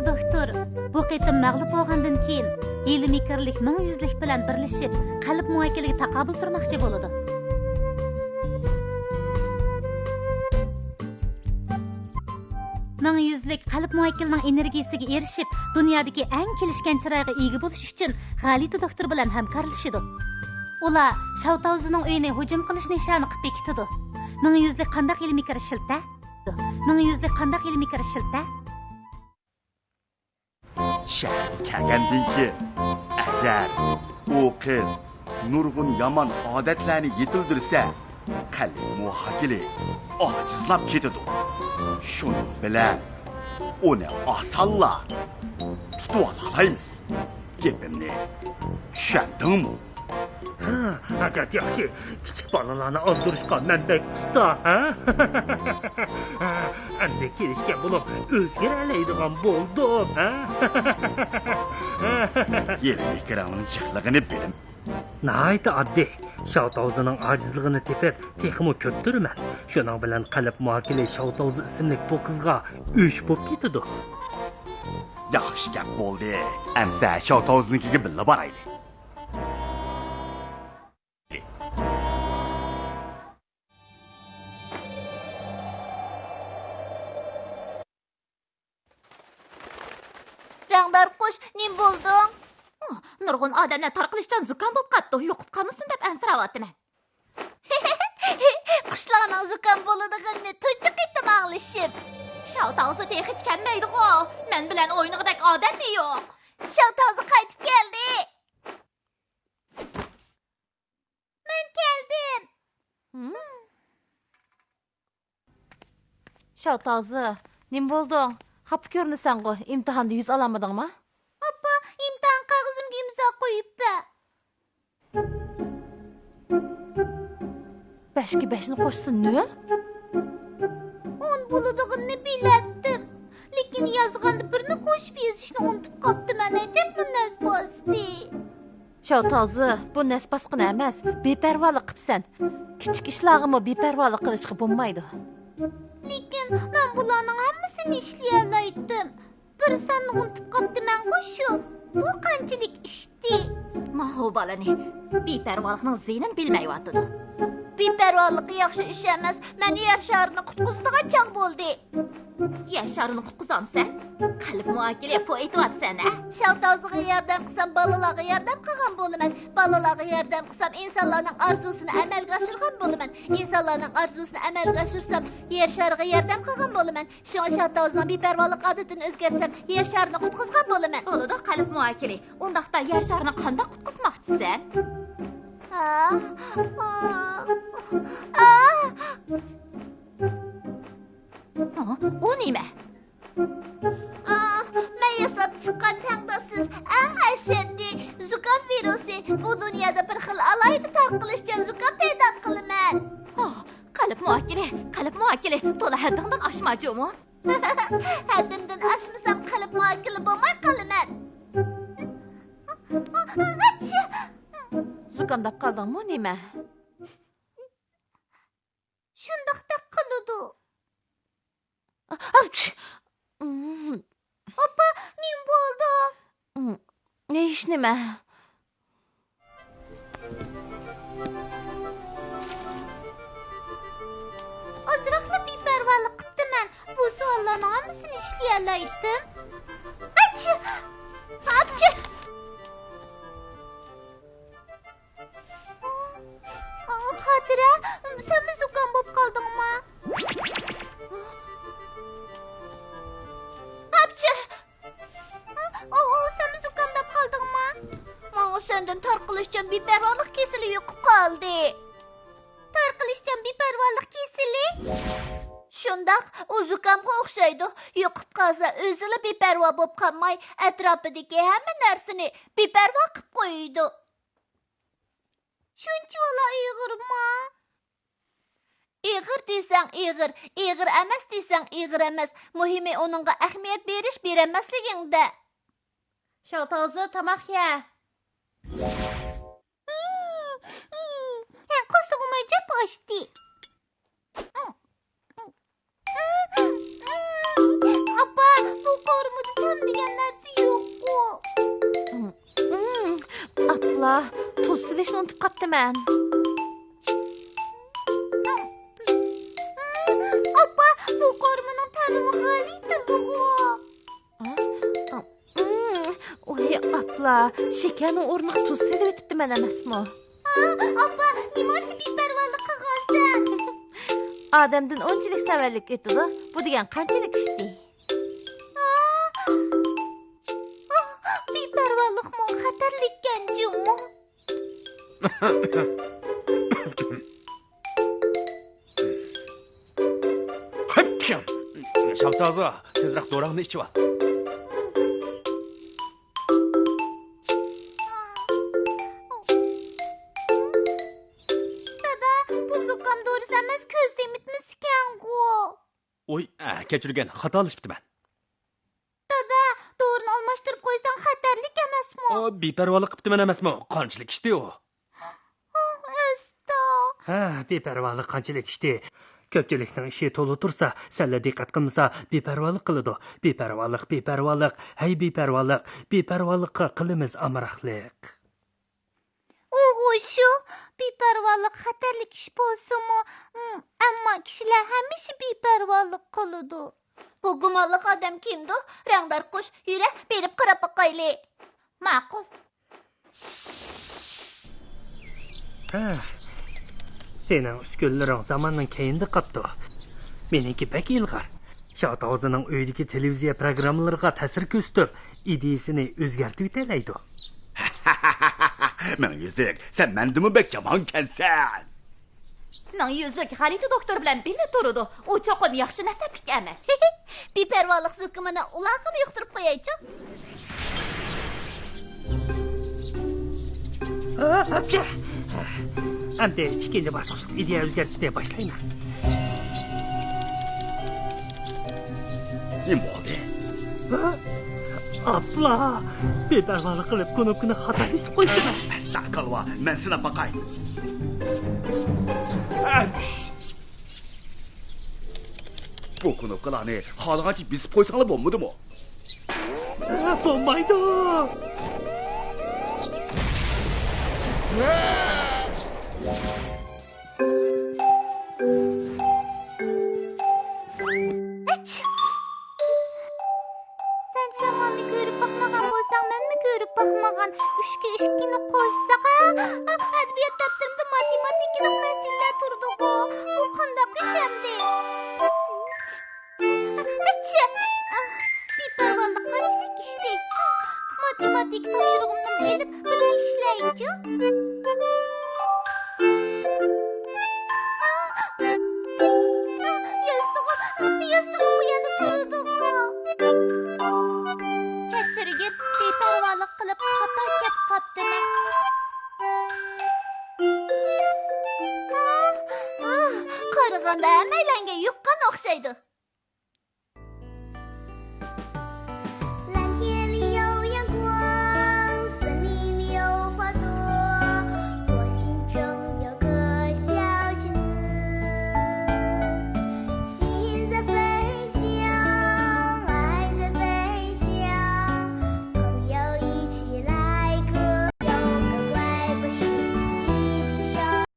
doktor bu qitim mag'lub bo'lgandan keyin ilmiy kirlik ming yuzlik bilan birlashib qalb muoyiliga taqobil turmoqchi bo'ladi. Ming yuzlik qalb muoyilining energiyasiga erishib, dunyodagi eng kelishgan chiroyga ega bo'lish uchun g'alati doktor bilan hamkorlashadi. Ular Shavtavzining uyini hujum qilish nishoni qilib bekitadi. Ming yuzlik qandaq ilmiy kirish shilta? Ming yuzlik qandaq ilmiy kirish shilta? Şəhər kəlgəndin ki, əgər o qız nurgun yaman adətlərini yetildirsə, qəlb muhakili acizlab ketidu. Şunu bilən, onu asalla tutu alalayız. Gepimni düşəndin mi? Haqat yaxşı, kichik bolalarni ozdurishga mendek usta, ha? Endi kelishga buni o'zgarlaydigan bo'ldim, ha? Yerli kiramning jiqligini bilim. Nayta oddiy. Shavtavzining ojizligini tepib, texmo ko'ttirman. Shuning bilan qalb muakili Shavtavzi ismli bu qizga o'sh bo'lib ketadi. Yaxshi gap bo'ldi. Amsa Shavtavzinikiga billa boraylik. Rangdar qush, nim bo'lding? Nurg'un odamlar tarqalishdan zukam bo'lib qatdi, yo'qib qolmasin deb ansirayapman. Qushlarning zukam bo'ladiganini tunchi qitim ag'lishib. Shavtavzi hech kelmaydi-ku. Men bilan o'ynag'idek odami yo'q. Shavtavzi qaytib keldi. Men keldim. Shavtavzi, nim bo'lding? Xafa ko'rinasan-ku, imtihonda 100 olamadingmi? Appa, imtihon qog'ozimga imzo qo'yibdi. 5 ga 5 ni qo'shsa 0? 10 bo'ladiganini bilatdim. Lekin yozganda birini qo'shib yozishni unutib qoptiman. Ajab bu nasbosdi. Shavtavzi, bu nasbosqina emas, beparvolik qilibsan. Kichik ishlarni beparvolik qilishga bo'lmaydi. Lekin men bularning hammasini ishlayolmaydim. Bir sanni unutib qoptiman qo'shu. Bu qanchalik ishdi? Mahbubalani beparvolikning ziynin bilmayotdi. Beparvolik yaxshi ish emas. Meni yer sharini qutqizdigan chog' bo'ldi. Yer sharini qutqizamsan? Qalb muokili po'ytyapsan, a? Shavtavziga yordam qilsam, bolalarga yordam qilgan bo'laman. Bolalarga yordam qilsam, insonlarning orzusini amalga oshirgan bo'laman. Insonlarning orzusini amalga oshirsam, yer shariga yordam qilgan bo'laman. Shunga Shavtavzining beparvolik odatini o'zgartsam, yer sharini qutqizgan bo'laman. Bo'ladi, qalb muokili. Undaqda yer sharini qanday qutqizmoqchisan? O nima? Men yasab chiqqan taqda siz eng ashaddiy zukam virusi bu dunyoda bir xil alayda tarqalishgan zukam paydo qilaman. Qalb muokili, to'la haddingdan oshmajo'mi? Haddimdan oshmasam qalb muokili bo'lmay qolaman. Zukamdab qoldingmi nima? Shundaqda qiladi. Oppa, nim bo'ldi? Ne ish nima? Ozroqla beparvolik qilibman. Bu savollarning hammasini ishlayolmaydim. Achchi! Xotira, sen zukam bo'lib qoldingmi? Sen zukamdab qoldingmi? Menga sendan tarqalishchan beparvolik kesili yo'qib qoldi. Tarqalishchan beparvolik kesili? Shundaq, u zukamga o'xshaydi. Yo'qib qolsa, o'zini beparvo bo'lib qolmay, atrofidagi hamma narsani beparvo qilib qo'ydi. Shuncha Uyg'urmi? Ig'ir desang ig'ir, ig'ir emas desang ig'ir emas. Muhimi onunga ahamiyat berish bermasligingda. Shavtavzi tamoq ye. Qo'sig'im ajab ochdi. Appa, bu qo'rimni tam degan ilishni unutib qaptiman. Oppa, bu qormining ta'limi g'alitilig'i. Oy, apla, shakarning o'rniga tuz selib etibdiman emasmi? Oppa, nimachi beparvolik qilgansan? Odamdan unchalik savallik etadi. Bu degan qanchalik ishdi? Beparvolikmi, xatarlikkan jummo. Hıpçım. Şavtazı, tezrak doğrağını içi var. Dada, bu zukam doğrusu emas, ko'zda emitmiskan-ku. Oy, keçirgen, hata alışıptı ben. Dada, doğrunu almashtirib qo'ysang xatarlik emasmi? Beparvolik qipti men emasmi? Qanchalik ishdi u? Beparvolik qanchalik ishdi? Ko'pchilikning ishi to'la tursa, salla diqqat qilmasa, beparvolik qiladi. Beparvolik. Hey beparvolikqa qilimiz amroqlik. Shu beparvolik xatarlik ish bo'lsa-mu, ammo kishilar hamisha beparvolik qiladi. Bu gumonliq odam kimdi? Rangdor qush, yura, berib qarab boqayli. Ma'qul. Sening uskunlaring zamondan keyinda qapti. Meniki pek ilg'or. Shotog'ining uydagi televiziya programmalariga ta'sir ko'rsatib, ideyasini o'zgartirib yetalaydi. Men yüzük, sen mendimi bek yaman kensen. Men yüzük xarita doktor bilan birga turdi. U cho'qim yaxshi nasablik emas. Beparvolik zukimini ularga yuqtirib qo'yaychi. Hapcha. Endi ikkinchi bosqichda ideya o'zgartirishga boshlayman. Nima bo'ldi? Apla, beparvolik qilib knopkani xato bosib qo'ydim. Astag'firullah, men sinab boqay. Bu knopkalarni xohlagancha besib qo'ysanglar bo'lmadimi? Bo'lmaydi. Sen shamolni ko'rib boqmagan bo'lsang, menmi ko'rib boqmagan? 3 ga 2ni qo'shsak, adabiyot daftarimda matematikalik masalalar turdi-ku. Bu qanday ish endi? Beparvolik qanchalik ishdi? Matematik topshirig'imni elib birga ishlaychi. Yastig'im bu yerda turdi-ku. Kechirgib, beparvolik qilib xato gap qopdiman. Qarag'anda hammaylanga yuqqan o'xshaydi.